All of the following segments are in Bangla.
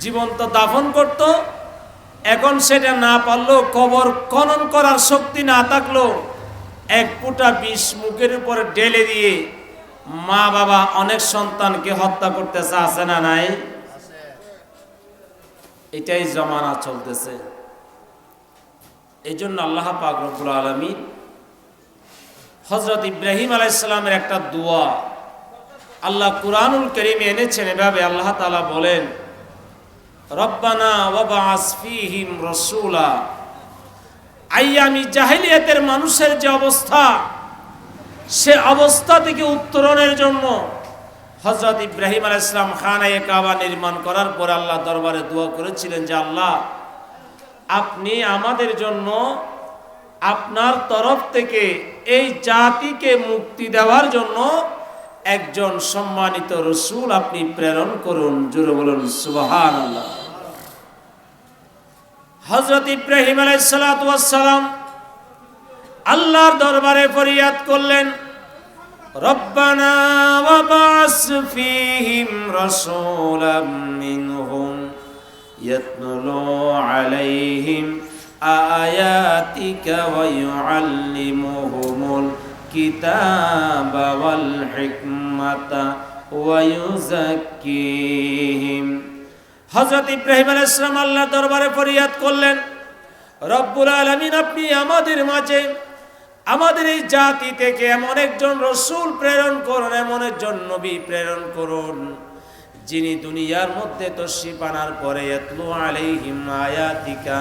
জীবন্ত দাফন করত। এখন সেটা না পারলো, কবর খনন করার শক্তি না থাকলো, এক ফুটা বিষ মুখের উপর ঢেলে দিয়ে মা বাবা অনেক সন্তানকে হত্যা করতেছে, আছে না নাই? এটাই জমানা চলতেছে। এই জন্য আল্লাহ পাক রব্বুল আলামিন হযরত ইব্রাহিম আলাইহিস সালামের একটা দোয়া আল্লাহ কুরআনুল কারীমে এনেছেন এভাবে। আল্লাহ তাআলা বলেন, রব্বানা ওয়াবআস ফীহিম রাসূলা। আইয়ামি জাহেলিয়াতের মানুষের যে অবস্থা, সে অবস্থা থেকে উত্তরণের জন্য হযরত ইব্রাহিম আলাইহিস সালাম খানায়ে কাবা নির্মাণ করার পর আল্লাহ দরবারে দোয়া করেছিলেন যে আল্লাহ, আপনি আমাদের জন্য আপনার তরফ থেকে এই জাতিকে মুক্তি দেওয়ার জন্য একজন সম্মানিত রাসূল আপনি প্রেরণ করুন। জোরে বলুন সুবহানাল্লাহ। হযরত ইব্রাহিম আলাইহিস সালাতু ওয়াস সালাম আল্লাহর দরবারে ফরিয়াদ করলেন, রব্বানা ওয়াবআস ফীহিম রাসূলাম মিনহুম ইয়াতলু আলাইহিম আয়াতিকা ওয়া ইউআল্লিমুহুমুল কিতাবা ওয়াল হিকমাতা ওয়া ইউযাক্কিহিম। হযরত ইব্রাহিম আলাইহিস সালাম আল্লাহর দরবারে ফরিয়াদ করলেন, রব্বুল আলামিন আপনি আমাদের মাঝে, আমাদের এই জাতি থেকে এমন একজন রাসূল প্রেরণ করুন, এমন একজন নবী প্রেরণ করুন, যিনি দুনিয়ার মধ্যে তশরিফ আনার পরে ইয়াতলু আলাইহিম আয়াতিকা,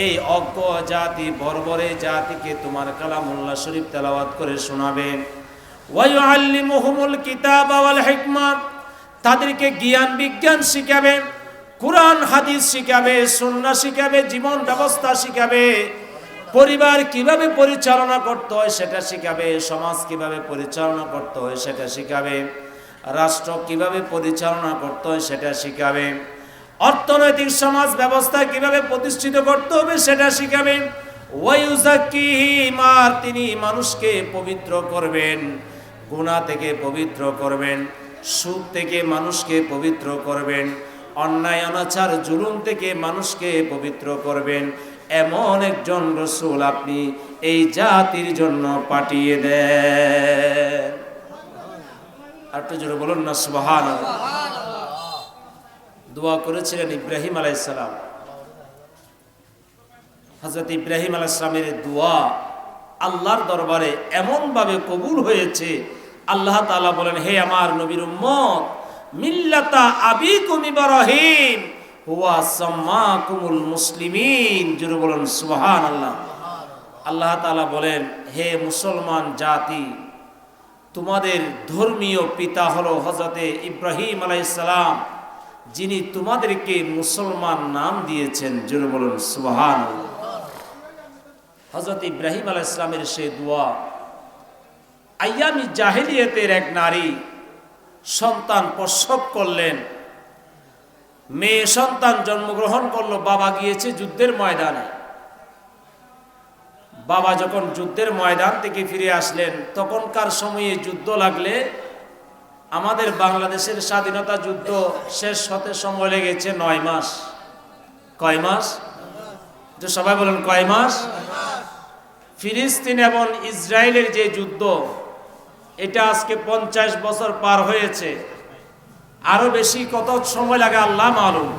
এই অজ্ঞ জাতি, বর্বরে জাতিকে তোমার কালামুল্লাহ শরীফ তেলাওয়াত করে শোনাবেন। ওয়া ইউআল্লিমুহুমুল কিতাবা ওয়াল হিকমা, তাদেরকে জ্ঞান বিজ্ঞান শিখাবে, কুরআন হাদিস শিখাবে, সুন্নাহ শিখাবে, জীবন ব্যবস্থা শিখাবে, পরিবার কিভাবে পরিচালনা করতে হয় সেটা শিখাবে, সমাজ কিভাবে পরিচালনা করতে হয় সেটা শিখাবে, রাষ্ট্র কিভাবে পরিচালনা করতে হয় সেটা শিখাবে, অর্থনৈতিক সমাজ ব্যবস্থা কিভাবে প্রতিষ্ঠিত করতে হবে সেটা শিখাবে। ওয়া ইউযাক্কিহিম, আর তিনি মানুষকে পবিত্র করবেন, গুনাহ থেকে পবিত্র করবেন, সুদ থেকে মানুষকে পবিত্র করবেন, অন্যায় অনাচার জুলুম থেকে মানুষকে পবিত্র করবেন। এমন একজন রাসূল আপনি এই জাতির জন্য পাঠিয়ে দেন। আর তো জোরে বলুন না সুবহানাল্লাহ। দোয়া করেছিলেন ইব্রাহিম আলাইহিস সালাম। হযরত ইব্রাহিম আলাইহিস সালামের দোয়া আল্লাহর দরবারে এমন ভাবে কবুল হয়েছে, আল্লাহ তাআলা বলেন, হে আমার নবীর উম্মত, মিল্লাতা আবিকুম ইব্রাহিম হুয়া সাম্মাকুমুল মুসলিমিন। জোরে বলুন সুবহানাল্লাহ। আল্লাহ তাআলা বলেন, হে মুসলমান জাতি, তোমাদের ধর্মীয় পিতা হলো হযরতে ইব্রাহিম আলাইহিস সালাম, যিনি তোমাদেরকে মুসলমান নাম দিয়েছেন। জোরে বলুন সুবহানাল্লাহ। হযরত ইব্রাহিম আলাইহিস সালামের সেই দোয়া, আইয়ামি জাহেলিয়াতের এক নারী সন্তান প্রসব করলেন, মেয়ে সন্তান জন্মগ্রহণ করলো, বাবা গিয়েছে যুদ্ধের ময়দানে। বাবা যখন যুদ্ধের ময়দান থেকে ফিরে আসলেন, তখনকার সময়ে যুদ্ধ লাগলে, আমাদের বাংলাদেশের স্বাধীনতা যুদ্ধ শেষ হতে সময় লেগেছে 9 মাস। কয় মাস? যে সবাই বলেন কয় মাস? ফিলিস্তিন এবং ইসরায়েলের যে যুদ্ধ, এটা আজকে 50 বছর পার হয়েছে। আরো বেশি কত সময় লাগে আল্লাহ মালুম।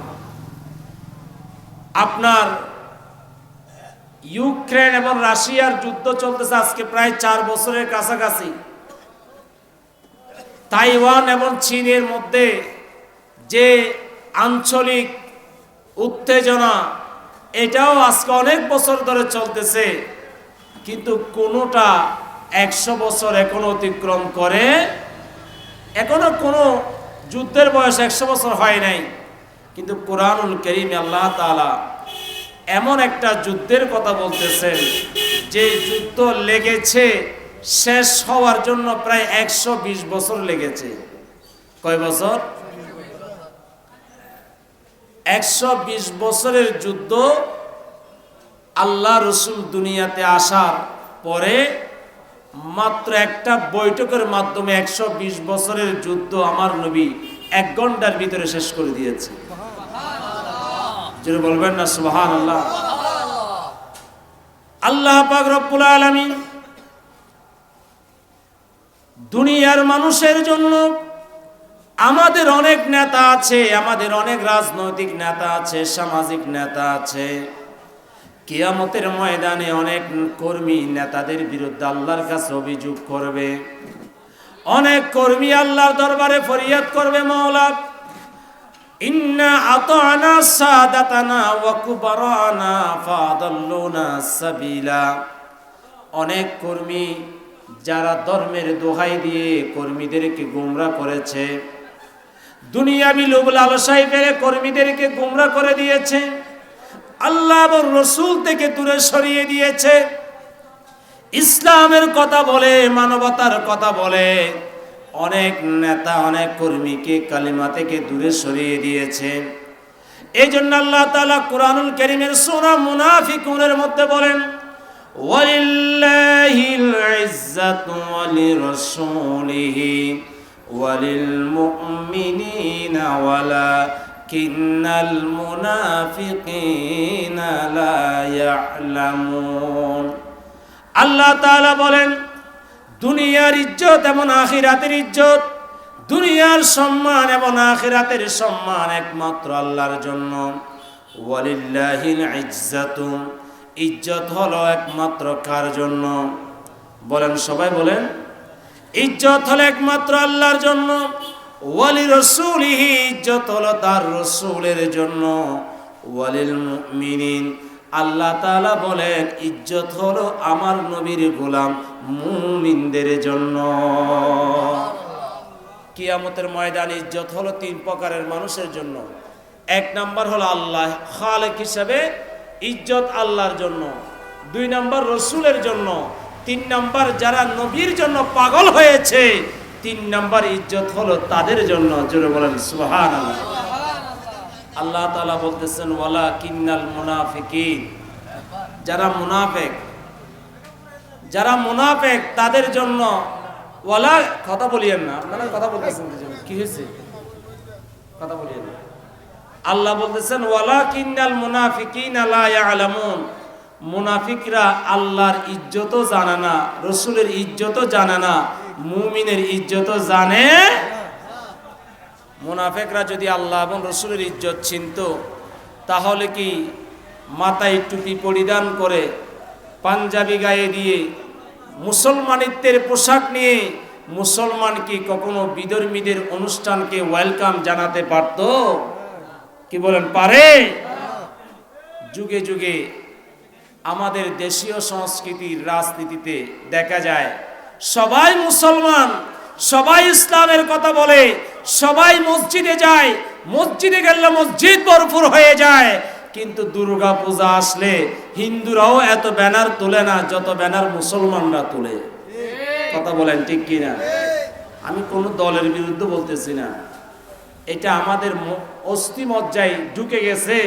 আপনার ইউক্রেন এবং রাশিয়ার যুদ্ধ চলতেছে আজকে প্রায় 4 বছরের কাছাকাছি। তাইওয়ান এবং চীনের মধ্যে যে আঞ্চলিক উত্তেজনা, এটাও আজকে অনেক বছর ধরে চলতেছে, কিন্তু কোনোটা 100 বছর এখনো অতিক্রম করে। এখনো কোনো যুদ্ধের বয়স 100 বছর হয় নাই, কিন্তু কুরআনুল কারীমে আল্লাহ তাআলা এমন একটা যুদ্ধের কথা বলতেছেন যে যুদ্ধ লেগেছে শেষ হওয়ার জন্য প্রায় 120 বছর লেগেছে। কয় বছর? 120 বছরের যুদ্ধ। আল্লাহ রসুল দুনিয়াতে আসার পরে মাত্র একটা বৈঠকের মাধ্যমে 120 বছরের যুদ্ধ আমার নবী 1 ঘন্টার ভিতরে শেষ করে দিয়েছে। জোরে বলবেন না সুবহানাল্লাহ। আল্লাহ পাক রব্বুল আলামিন দুনিয়ার মানুষের জন্য আমাদের অনেক নেতা আছে, আমাদের অনেক রাজনৈতিক নেতা আছে, সামাজিক নেতা আছে। কিয়ামতের ময়দানে অনেক কর্মী নেতাদের বিরুদ্ধে আল্লাহর কাছে অভিযোগ করবে। অনেক কর্মী আল্লাহর দরবারে ফরিয়াদ করবে, মাওলা ইন্না আতানা সাদাতানা ওয়া কুবারানা ফাদাল্লুনা সাবিলা। অনেক কর্মী যারা ধর্মের দোহাই দিয়ে কর্মীদেরকে গোমরাহ করেছে, দুনিয়াবি লোভ লালসায় পেরে কর্মীদেরকে গোমরাহ করে দিয়েছে, আল্লাহ এবং রসুল থেকে দূরে সরিয়ে দিয়েছে, ইসলামের কথা বলে, মানবতার কথা বলে অনেক নেতা অনেক কর্মীকে কালিমা থেকে দূরে সরিয়ে দিয়েছে। এই জন্য আল্লাহ তাআলা কুরআনুল কারীমের সূরা মুনাফিকুনের মধ্যে বলেন, ওয়ালিল্লাহিল ইজ্জাতু ওয়ালিরাসূলিহি ওয়ালিল মুমিনিনা ওয়ালাকিন্নাল মুনাফিকিনা লা ইয়ালামুন। আল্লাহ তাআলা বলেন, দুনিয়ার ইজ্জত এবং আখিরাতের ইজ্জত, দুনিয়ার সম্মান এবং আখিরাতের সম্মান একমাত্র আল্লাহর জন্য। ওয়ালিল্লাহিল ইজ্জাতু, ইজ্জত হলো একমাত্র কার জন্য? বলেন, সবাই বলেন। ইজ্জত হলো একমাত্র আল্লাহর জন্য। ওয়ালি রাসূলিহি, ইজ্জত হলো তার রাসূলের জন্য। ওয়ালিল মুমিনিন, আল্লাহ তাআলা বলেন ইজ্জত হলো আমার নবীর গোলাম মুমিনদের জন্য। কিয়ামতের ময়দানে ইজ্জত হলো তিন প্রকারের মানুষের জন্য। এক নাম্বার হলো আল্লাহ খালেক হিসেবে ইজ্জত আল্লাহর জন্য, দুই নাম্বার রসুলের জন্য, তিন নাম্বার যারা নবীর জন্য পাগল হয়েছে, তিন নাম্বার ইজ্জত হলো তাদের জন্য। জোরে বলেন সুবহানাল্লাহ। আল্লাহ তাআলা বলতেছেন, ওয়ালাকিন্নাল মুনাফিকিন, যারা মুনাফিক, যারা মুনাফিক তাদের জন্য। ওয়ালা, কথা বলিয়েন না, আপনারা কথা বলতেছেন কি হয়েছে? কথা বলিয়েন না। আল্লাহ বলতেছেন, ওয়ালাকিন্নাল মুনাফিকিনা লা ইয়ালামুন, মুনাফিকরা আল্লাহর ইজ্জতও জানে না, রাসূলের ইজ্জতও জানে না, মুমিনের ইজ্জতও জানে। মুনাফিকরা যদি আল্লাহ এবং রাসূলের ইজ্জত চিনতো, তাহলে কি মাথায় টুপি পরিধান করে, পাঞ্জাবি গায়ে দিয়ে, মুসলমানিত্বের পোশাক নিয়ে মুসলমান কি কখনো বিধর্মীদের অনুষ্ঠানকে ওয়েলকাম জানাতে পারতো? কি বলেন, পারে? যুগে যুগে আমাদের দেশীয় সংস্কৃতির রাজনীতিতে দেখা যায় সবাই মুসলমান, সবাই ইসলামের কথা বলে, সবাই মসজিদে যায়, মসজিদে গেলে মসজিদ ভরপুর হয়ে যায়, কিন্তু দুর্গা পূজা আসলে হিন্দুরাও এত ব্যানার তোলে না যত ব্যানার মুসলমানরা তোলে। কথা বলেন ঠিক কিনা? আমি কোনো দলের বিরুদ্ধে বলতেছি না, এটা আমাদের অস্থি মজ্জায় ঢুকে গেছে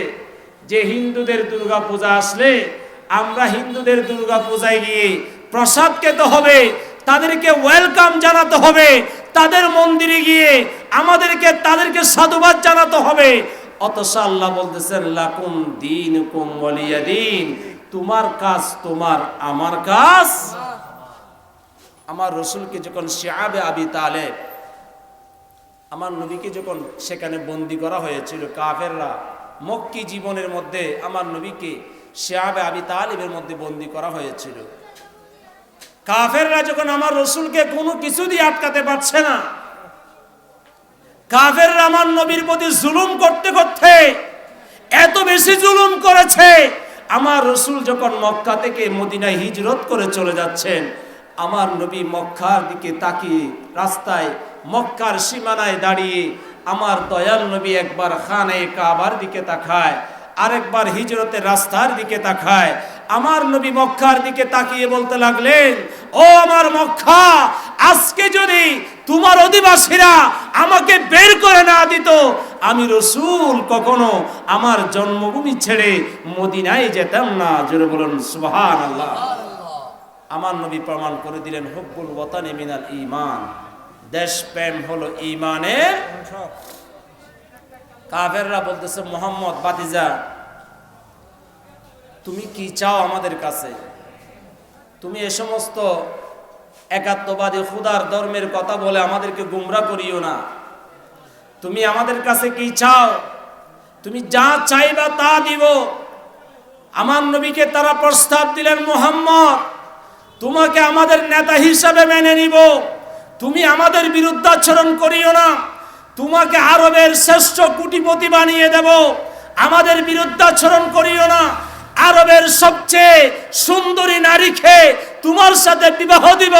যে হিন্দুদের দুর্গা পূজা আসলে আমরা হিন্দুদের দুর্গা পূজায় গিয়ে প্রসাদ খেতে হবে, তাদেরকে ওয়েলকাম জানাতে হবে, তাদের মন্দিরে গিয়ে তাদেরকে সাধুবাদ জানাতে হবে। অথচ আল্লাহ বলতেছেন, লাকুম দীনুকুম ওয়ালিয়া দীন, তোমার কাজ তোমার, আমার কাজ আমার। রাসূলকে যখন শিআবে আবি তালেব, আমার নবীকে যখন সেখানে বন্দী করা হয়েছিল, কাফেররা মক্কি জীবনের মধ্যে আমার নবীকে শিআবে আবি তালেবের মধ্যে বন্দী করা হয়েছিল। কাফেররা যখন আমার রাসূলকে কোনো কিছু দিয়ে আটকাতে পারছে না, কাফেররা আমার নবীর প্রতি জুলুম করতে করতে এত বেশি জুলুম করেছে, আমার রাসূল যখন মক্কা থেকে মদিনায় হিজরত করে চলে যাচ্ছেন, আমার নবী মক্কার দিকে তাকিয়ে রাস্তায় মক্কার সীমানায় দাঁড়িয়ে আমার দয়াল নবী একবার খানে কাবার দিকে তাকায়, আরেকবার হিজরতের রাস্তার দিকে তাকায়। আমার নবী মক্কার দিকে তাকিয়ে বলতে লাগলেন, ও আমার মক্কা, আজকে যদি তোমার অধিবাসীরা আমাকে বের করে না দিত, আমি রাসূল কখনো আমার জন্মভূমি ছেড়ে মদিনায় যেতাম না। জোরে বলুন সুবহানাল্লাহ। আমার নবী প্রমাণ করে দিলেন, হুব্বুল ওয়াতানি মিনাল ঈমান, দেশ প্রেম হলো ঈমানের। কাফেররা বলতেছে, মুহাম্মদ বাতিজা তুমি কি চাও আমাদের কাছে? তুমি এ সমস্ত একাত্মবাদী খুদার ধর্মের কথা বলে আমাদেরকে গুমরাহ করিও না। তুমি আমাদের কাছে কি চাও? তুমি যা চাইবা তা দিব। আমার নবীকে তারা প্রস্তাব দিলেন, মুহাম্মদ তোমাকে আমাদের নেতা হিসাবে মেনে নিব, তুমি আমাদের বিরুদ্ধাচরণ করিও না, তোমাকে আরবের শ্রেষ্ঠ কোটিপতি বানিয়ে দেব, আমাদের বিরুদ্ধাচরণ করিও না, আরবের সবচেয়ে সুন্দরী নারীকে তোমার সাথে বিবাহ দিব,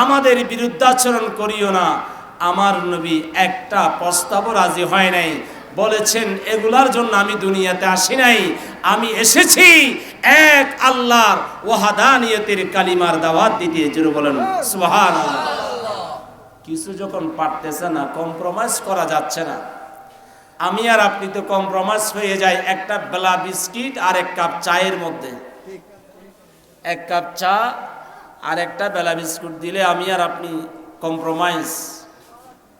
আমাদের বিরুদ্ধাচরণ করিও না। আমার নবী একটা প্রস্তাবও রাজি হয় নাই, বলেছেন এগুলার জন্য আমি দুনিয়াতে আসি নাই, আমি এসেছি এক আল্লাহর ওয়াহাদানিয়তের কালিমার দাওয়াত দিতে। জোরে বলেন সুবহানাল্লাহ। কিছু যখন পারতেছে না, কম্প্রোমাইজ করা যাচ্ছে না, আমি আর আপনি তো কম্প্রোমাইজ হয়ে যাই একটা বেলা বিস্কিট আর এক কাপ চায়ের মধ্যে। এক কাপ চা আর একটা বেলা বিস্কুট দিলে আমি আর আপনি কম্প্রোমাইজ,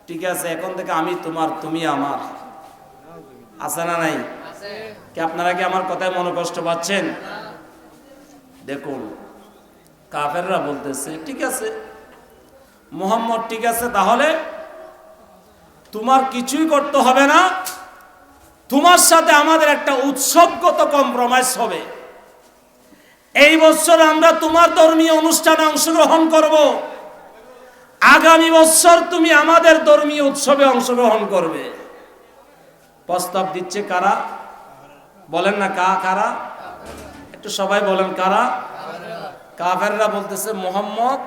ঠিক আছে এখন থেকে আমি তোমার তুমি আমার, আছে না নাই? কি আপনারা কি আমার কথায় মনে কষ্ট পাচ্ছেন? দেখুন কাফেররা বলতেছে ঠিক আছে মুহাম্মদ, ঠিক আছে তাহলে তোমার কিছুই করতে হবে না, তোমার সাথে আমাদের একটা উৎসবগত কম্প্রোমাইজ হবে। এই বছর আমরা তোমার ধর্মীয় অনুষ্ঠানে অংশগ্রহণ করব, আগামী বছর তুমি আমাদের ধর্মীয় উৎসবে অংশগ্রহণ করবে। প্রস্তাব দিচ্ছে কারা? বলেন না কারা? একটু সবাই বলেন কারা? কাফেররা বলতেছে মুহাম্মদ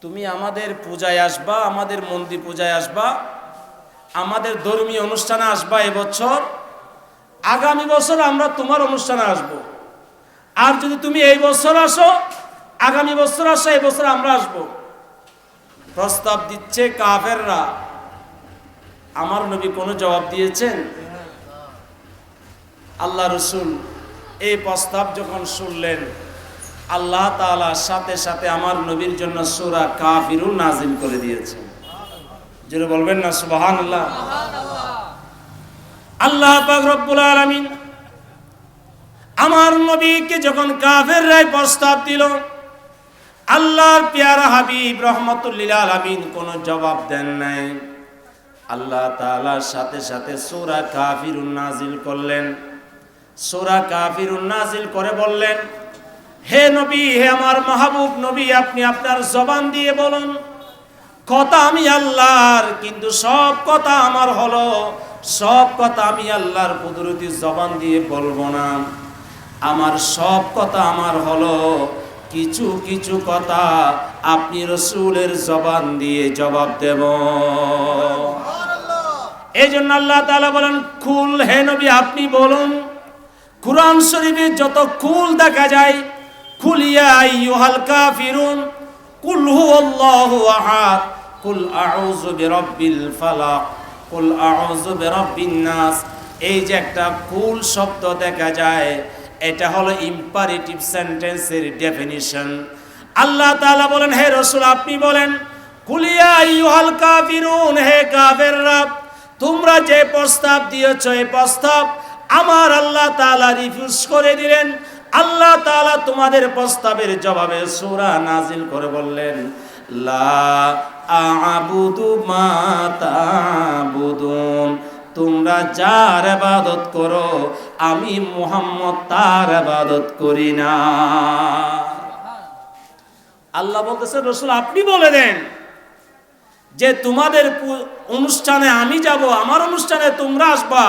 তুমি আমাদের পূজায় আসবা, আমাদের মন্দির পূজায় আসবা, আমাদের ধর্মীয় অনুষ্ঠানে আসবা এবছর, আগামী বছর আমরা তোমার অনুষ্ঠানে আসব। আর যদি তুমি এই বছর আসো, আগামী বছর আসো, এই বছর আমরা আসব। প্রস্তাব দিচ্ছে কাফেররা। আমার নবী কোনো জবাব দিয়েছেন? আল্লাহ রসুল এই প্রস্তাব যখন শুনলেন, আল্লাহ তাআলা সাথে সাথে আমার নবীর জন্য সূরা কাফিরুন নাজিল করে দিয়েছেন। জোরে বলবেন না সুবহানাল্লাহ। আল্লাহ পাক রব্বুল আলামিন আমার নবীকে যখন কাফেররা প্রস্তাব দিল, আল্লাহর পেয়ারা হাবিব রাহমাতুল লিল আলামিন কোনো জবাব দেন নাই। আল্লাহ তাআলা সাথে সাথে সূরা কাফিরুন নাজিল করলেন। সূরা কাফিরুন নাজিল করে বললেন, হে নবী, হে আমার মাহবুব নবী, আপনি আপনার জবান দিয়ে বলুন, কথা আমি আল্লাহর, কিন্তু সব কথা আমার হলো, সব কথা আমি আল্লাহর কুদরতি জবান দিয়ে বলবো না, আমার সব কথা আমার হলো, কিছু কিছু কথা আপনি রসুলের জবান দিয়ে জবাব দেব। এই জন্য আল্লাহ তাআলা বলেন কুল, হে নবী আপনি বলুন। কুরআন শরীফে যত কুল দেখা যায়, কুল ইয়া আইয়ুহাল কাফিরুন, কুল হুয়াল্লাহু আহাদ, কুল আউযু বিরাব্বিল ফালাক, কুল আউযু বিরাব্বিন নাস, এই যে একটা কুল শব্দ দেখা যায়, এটা হলো ইম্পারেটিভ সেন্টেন্সের ডেফিনিশন। আল্লাহ তাআলা বলেন হে রাসূল আপনি বলেন, কুল ইয়া আইয়ুহাল কাফিরুন, হে কাফেররা, তোমরা যে প্রস্তাব দিয়েছো এই প্রস্তাব আমার আল্লাহ তাআলা রিফিউজ করে দিলেন। আল্লাহ তাআলা তোমাদের প্রস্তাবের জবাবে সূরা নাজিল করে বললেন, লা আ'বুদু মা তা'বুদুন, তোমরা যার ইবাদত করো আমি মুহাম্মদ তার ইবাদত করি না। আল্লাহ বলতেছে রাসূল আপনি বলে দেন যে তোমাদের অনুষ্ঠানে আমি যাব, আমার অনুষ্ঠানে তোমরা আসবা।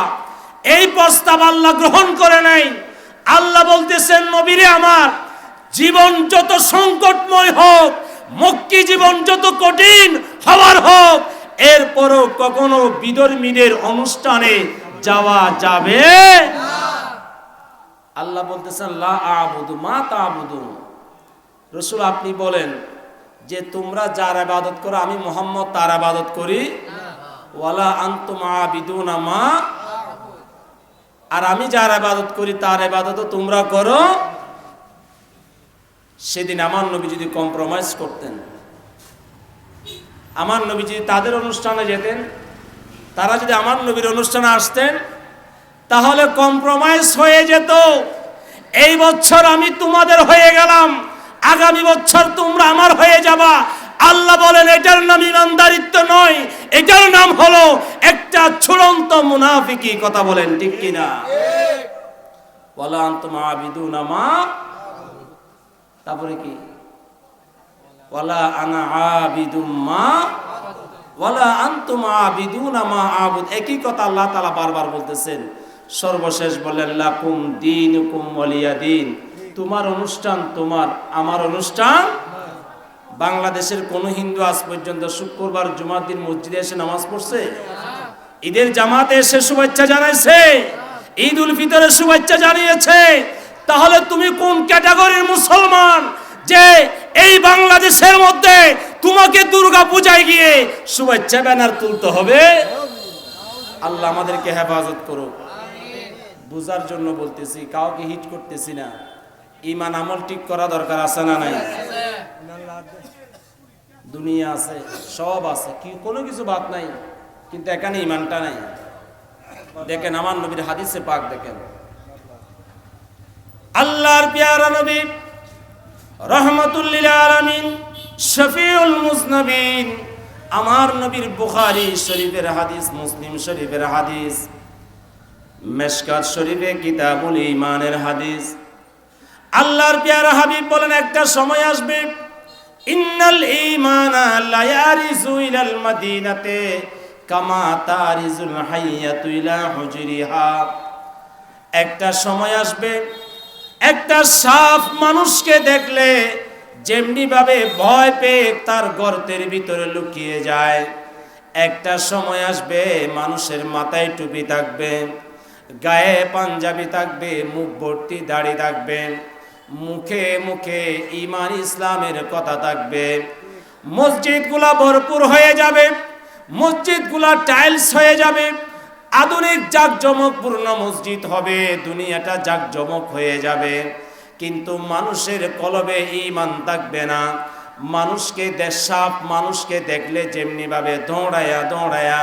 এই প্রস্তাব আল্লাহ গ্রহণ করে নাই। আল্লাহ বলতেছেন নবীরে আমার, জীবন যত সংকটময় হোক, মক্কি জীবন যত কঠিন হওয়ার হোক, এরপরও কখনো বিধর্মীদের অনুষ্ঠানে যাওয়া যাবে না। আল্লাহ বলতেছেন লা আ'বুদু মা তা'বুদুন, রাসূল আপনি বলেন যে তোমরা যার ইবাদত করো আমি মুহাম্মদ তার ইবাদত করি, ওয়ালা আনতুম আবিদুনা মা, আর আমি যার ইবাদত করি তার ইবাদতও তোমরা করো। সেদিন আমার নবী যদি কম্প্রোমাইজ করতেন, আমার নবী যদি তাদের অনুষ্ঠানে যেতেন, তারা যদি আমার নবীর অনুষ্ঠানে আসতেন, তাহলে কম্প্রোমাইজ হয়ে যেত। এই বছর আমি তোমাদের হয়ে গেলাম, আগামী বছর তোমরা আমার হয়ে যাবা। আল্লাহ বলেন এটার নাম ইমানদারিত্ব নয়, এটার নাম হলো একটা চূড়ান্ত মুনাফিকি। কথা বলেন ঠিক কিনা? ওয়ালা আনতুম আবিদুনা মা, তারপরে কি? ওয়ালা আনা আবিদুম মা ওয়ালা আনতুম আবিদুনা মা আবুদ। একই কথা আল্লাহ তাআলা বারবার বলতেছেন। সর্বশেষ বলেন লাকুম দীনুকুম ওয়ালিয়া দীন, তোমার অনুষ্ঠান তোমার, আমার অনুষ্ঠান। বাংলাদেশের কোন হিন্দু আজ পর্যন্ত শুক্রবার জুমার দিন মসজিদে এসে নামাজ পড়ছে? ঈদের জামাতে এসে শুভেচ্ছা জানাইছে? ঈদ উল ফিতরের শুভেচ্ছা জানিয়েছে? তাহলে তুমি কোন ক্যাটাগরির মুসলমান যে এই বাংলাদেশের মধ্যে তোমাকে দুর্গা পূজায় গিয়ে শুভেচ্ছা ব্যানার তুলতে হবে? আল্লাহ আমাদেরকে হেফাজত করুক। বুঝার জন্য বলতেছি, কাউকে হিট করতেছি না। ঈমান আমল ঠিক করা দরকার আছে না নাই? দুনিয়া আছে, সব আছে, কি কোনো কিছু বাদ নাই, কিন্তু এখানে ঈমানটা নাই। দেখেন আমার নবীর হাদিসে পাক দেখেন, আল্লাহর পেয়ারা নবী রহমাতুল লিল আলামিন শফিউল মুজনবিন, আমার নবীর বুখারী শরীফের হাদিস, মুসলিম শরীফের হাদিস, মেশকাত শরীফে কিতাবুল ঈমানের হাদিস। আল্লাহর পেয়ারা হাবিব বলেন একটা সময় আসবে, ইন্নাল ঈমানা লা ইয়ারিজু ইলাল মাদিনাতে কামা তারিজুল হাইয়াতু ইলা হুজরিহা। একটা সময় আসবে, একটা সাপ মানুষকে দেখলে যেমনি ভাবে ভয় পেয়ে তার গর্তের ভিতরে লুকিয়ে যায়, একটা সময় আসবে মানুষের মাথায় টুপি থাকবে, গায়ে পাঞ্জাবি থাকবে, মুখ ভর্তি দাড়ি থাকবে, মুখে মুখে ঈমান ইসলামের কথা থাকবে। মসজিদগুলা ভরপুর হয়ে যাবে, মসজিদগুলা টাইলস হয়ে যাবে, আধুনিক জাঁকজমকপূর্ণ মসজিদ হবে, দুনিয়াটা জাঁকজমক হয়ে যাবে, কিন্তু মানুষের কলবে ঈমান থাকবে না। মানুষকে সাপ মানুষকে দেখলে যেমনি ভাবে দৌড়ায়া দৌড়ায়া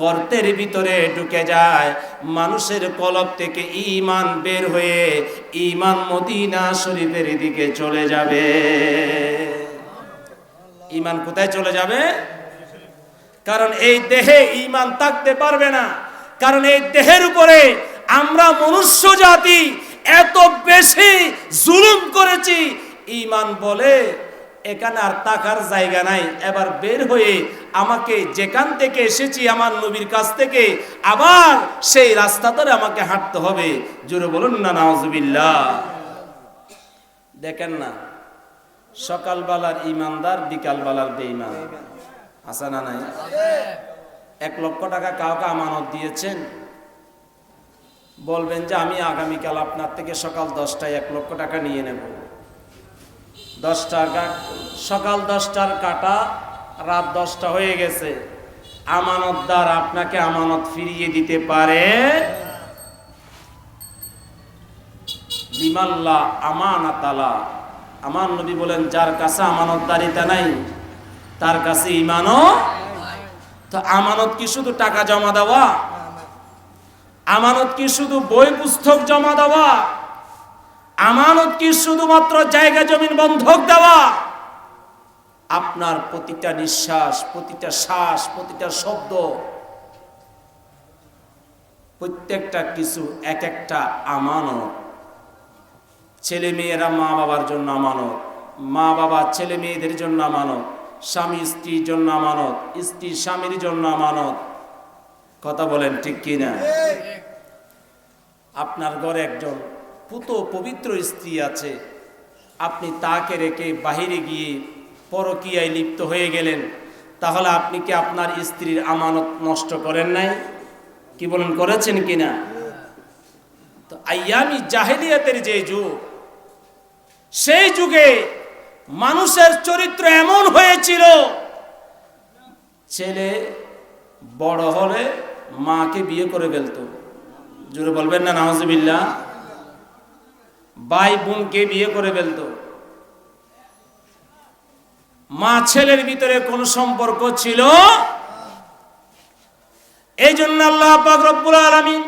গর্তের ভিতরে ঢুকে যায়, মানুষের কলব থেকে ঈমান বের হয়ে ঈমান মদিনা শরীফের দিকে চলে যাবে। ঈমান কোথায় চলে যাবে? কারণ এই দেহে ঈমান থাকতে পারবে না, কারণ এই দেহের উপরে আমরা মনুষ্য জাতি এত বেশি জুলুম করেছি। ঈমান বলে এখানে আর থাকার জায়গা নাই, এবার বের হয়ে আমাকে যেখান থেকে এসেছি আমার নবীর কাছ থেকে আবার সেই রাস্তা ধরে আমাকে হাঁটতে হবে। জোরে বলুন না নাউজুবিল্লাহ। দেখেন না, সকালবেলার ঈমানদার, বিকালবেলার বেঈমান, আছে না নাই? 1 লক্ষ টাকা কাউকে আমানত দিয়েছেন, বলবেন যে আমি আগামীকাল আপনার থেকে সকাল 10টায় 1 লক্ষ টাকা নিয়ে নেব। 10 টাকা, সকাল 10টার কাটা রাত 10টা হয়ে গেছে, আমানতদার আপনাকে আমানত ফিরিয়ে দিতে পারে? লিমাল্লা আমানাতালা, আমার নবী বলেন যার কাছে আমানতদারিতা নাই তার কাছে ঈমানও। তো আমানত কি শুধু টাকা জমা দেওয়া? আমানত কি শুধু বই পুস্তক জমা দেওয়া? আমানত কি শুধুমাত্র জায়গা জমিন বন্ধক দেওয়া? আপনার প্রতিটা নিঃশ্বাস, প্রতিটা শ্বাস, প্রতিটা শব্দ, প্রত্যেকটা কিছু এক একটা আমানত। ছেলে মেয়েরা মা বাবার জন্য আমানত, মা বাবা ছেলে মেয়েদের জন্য আমানত, স্বামী স্ত্রীর জন্য আমানত, স্ত্রী স্বামীর জন্য আমানত। কথা বলেন ঠিক কিনা? আপনার ঘরে একজন পুত পবিত্র স্ত্রী আছে, আপনি তাকে রেখে বাহিরে গিয়ে পরকীয়ায় লিপ্ত হয়ে গেলেন, তাহলে আপনি কি আপনার স্ত্রীর আমানত নষ্ট করেন নাই? কি বলেন, করেছেন কিনা? তো আইয়ামি জাহেলিয়াতের যে যুগ, সেই যুগে মানুষের চরিত্র এমন হয়েছিল, ছেলে বড় হলে মাকে বিয়ে করে ফেলতো। জোরে বলবেন না নাউজুবিল্লাহ। ভাই বোনকে বিয়ে করে ফেলতো, মা ছেলের ভিতরে কোন সম্পর্ক ছিল? এই জন্য আল্লাহ পাক রব্বুল আলামিন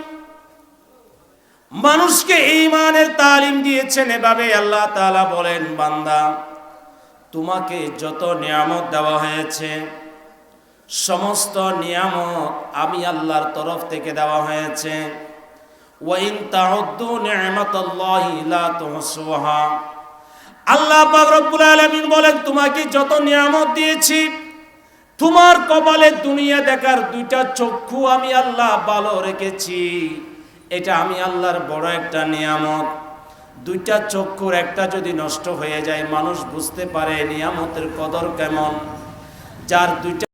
মানুষকে ঈমানের তালিম দিয়েছেন। এভাবে আল্লাহ তাআলা বলেন, বান্দা তোমাকে যত নিয়ামত দেওয়া হয়েছে সমস্ত নিয়ামত আমি আল্লাহর তরফ থেকে দেওয়া হয়েছে। ওয়া ইন তাউদ্দু নি'মাতাল্লাহি লা তুহসুহা। আল্লাহ পাক রব্বুল আলামিন বলেন, তোমাকে যত নিয়ামত দিয়েছি, তোমার কপালে দুনিয়া দেখার দুইটা চক্ষু আমি আল্লাহ ভালো রেখেছি। এটা আমি আল্লাহর বড় একটা নিয়ামত। দুইটা চক্ষুর একটা যদি নষ্ট হয়ে যায় মানুষ বুঝতে পারে নিয়ামতের কদর কেমন। যার দুইটা